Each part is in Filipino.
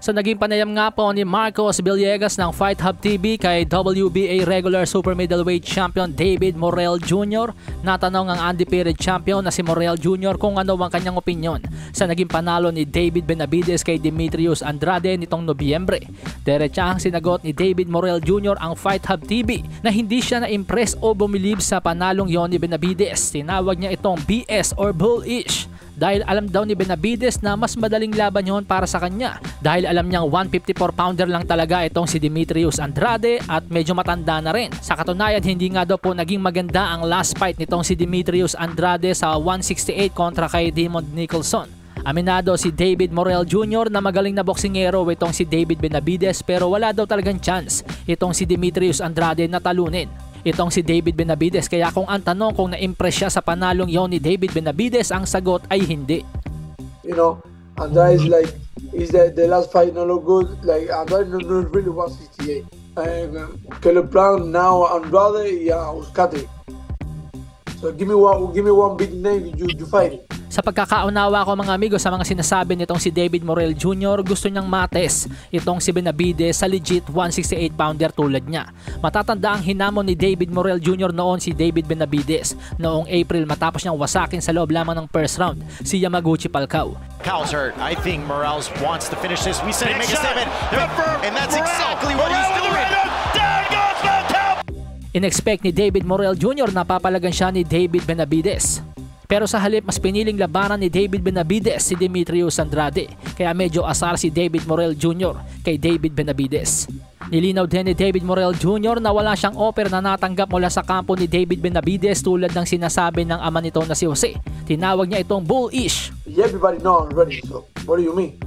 Sa naging panayam nga po ni Marcos Villegas ng Fight Hub TV kay WBA regular super middleweight champion David Morrell Jr., natanong ang undefeated champion na si Morrell Jr. kung ano ang kanyang opinyon sa naging panalo ni David Benavidez kay Demetrius Andrade nitong Nobyembre. Diretsahang sinagot ni David Morrell Jr. ang Fight Hub TV na hindi siya na-impress o bumilib sa panalong yon ni Benavidez. Tinawag niya itong BS or bullish. Dahil alam daw ni Benavidez na mas madaling laban yon para sa kanya. Dahil alam niyang 154 pounder lang talaga itong si Demetrius Andrade at medyo matanda na rin. Sa katunayan, hindi nga daw po naging maganda ang last fight nitong si Demetrius Andrade sa 168 kontra kay Damon Nicholson. Aminado si David Morrell Jr. na magaling na boksingero itong si David Benavidez pero wala daw talagang chance itong si Demetrius Andrade na talunin itong si David Benavidez. Kaya kung ang tanong kung na-impress siya sa panalong yon ni David Benavidez, ang sagot ay hindi. You know, Andrade is like, is the last fight not look good? Like, Andrade not really 168. Caleb Plant now, Andrade, yeah, I was cutting. So give me one big name you fight it. Sa pagkakaunawa ko mga amigo sa mga sinasabi nitong si David Morrell Jr., gusto niyang mates itong si Benavidez sa legit 168 pounder tulad niya. Matatanda ang hinamon ni David Morrell Jr. noon si David Benavidez noong April matapos niyang wasakin sa loob lamang ng first round si Yamaguchi Falcao. Cal's hurt. I think Morrell wants to finish this. We said make a statement. And that's exactly what he's doing. In-expect ni David Morrell Jr. na papalagan siya ni David Benavidez. Pero sa halip mas piniling labanan ni David Benavidez si Demetrius Andrade. Kaya medyo asar si David Morrell Jr. kay David Benavidez. Nilinaw din ni David Morrell Jr. na wala siyang offer na natanggap mula sa kampo ni David Benavidez tulad ng sinasabi ng ama nito na si Jose. Tinawag niya itong bullish. Everybody know I'm ready, so what do you mean?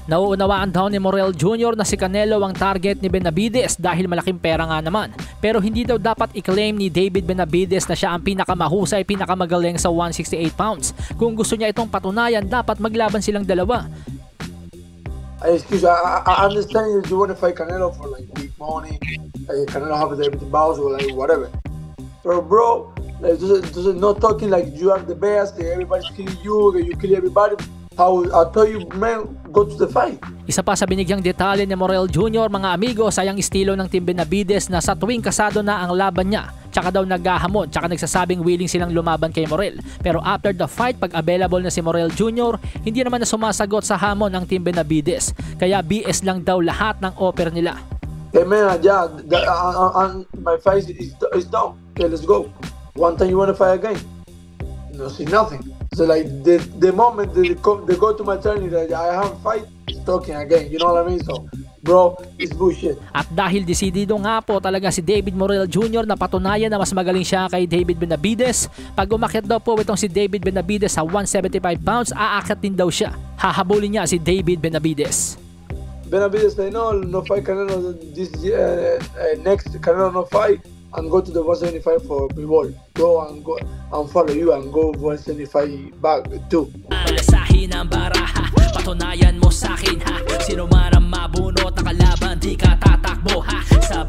Nauunawaan daw ni Morrell Jr. na si Canelo ang target ni Benavidez dahil malaking pera nga naman. Pero hindi daw dapat i-claim ni David Benavidez na siya ang pinakamahusay, pinakamagaling sa 168 pounds. Kung gusto niya itong patunayan, dapat maglaban silang dalawa. Excuse, I understand you want to fight Canelo for like big money, Canelo have everything bows or like whatever. But bro, like, just not talking like you are the best, everybody's killing you kill everybody. I tell you, man, go to the fight. Isa pa sa binigyang detalye ni Morrell Jr., mga amigo, sayang estilo ng Team Benavidez na sa tuwing kasado na ang laban niya, tsaka daw naghahamon, tsaka nagsasabing willing silang lumaban kay Morrell. Pero after the fight, pag available na si Morrell Jr., hindi naman na sumasagot sa hamon ng Team Benavidez. Kaya BS lang daw lahat ng offer nila. Hey man, yeah, my fight is done. Okay, let's go. One time you want to fight again? No, see nothing. So like the moment they go to my turn that I have fight, talking again. You know what I mean? So bro, it's bullshit. At dahil desidido nga po talaga si David Morrell Jr. na patunayan na mas magaling siya kay David Benavidez, pag umakyat daw po itong si David Benavidez sa 175 pounds, aakyat din daw siya. Hahabulin niya si David Benavidez. Benavidez say no fight Canelo this next Canelo no fight. And go to the 175 for reward. Go and follow you and go 175 back too. Alasahin ang baraha, patunayan mo sa akin ha. Sino man ang mabunot na kalaban, di ka tatakbo ha. Sa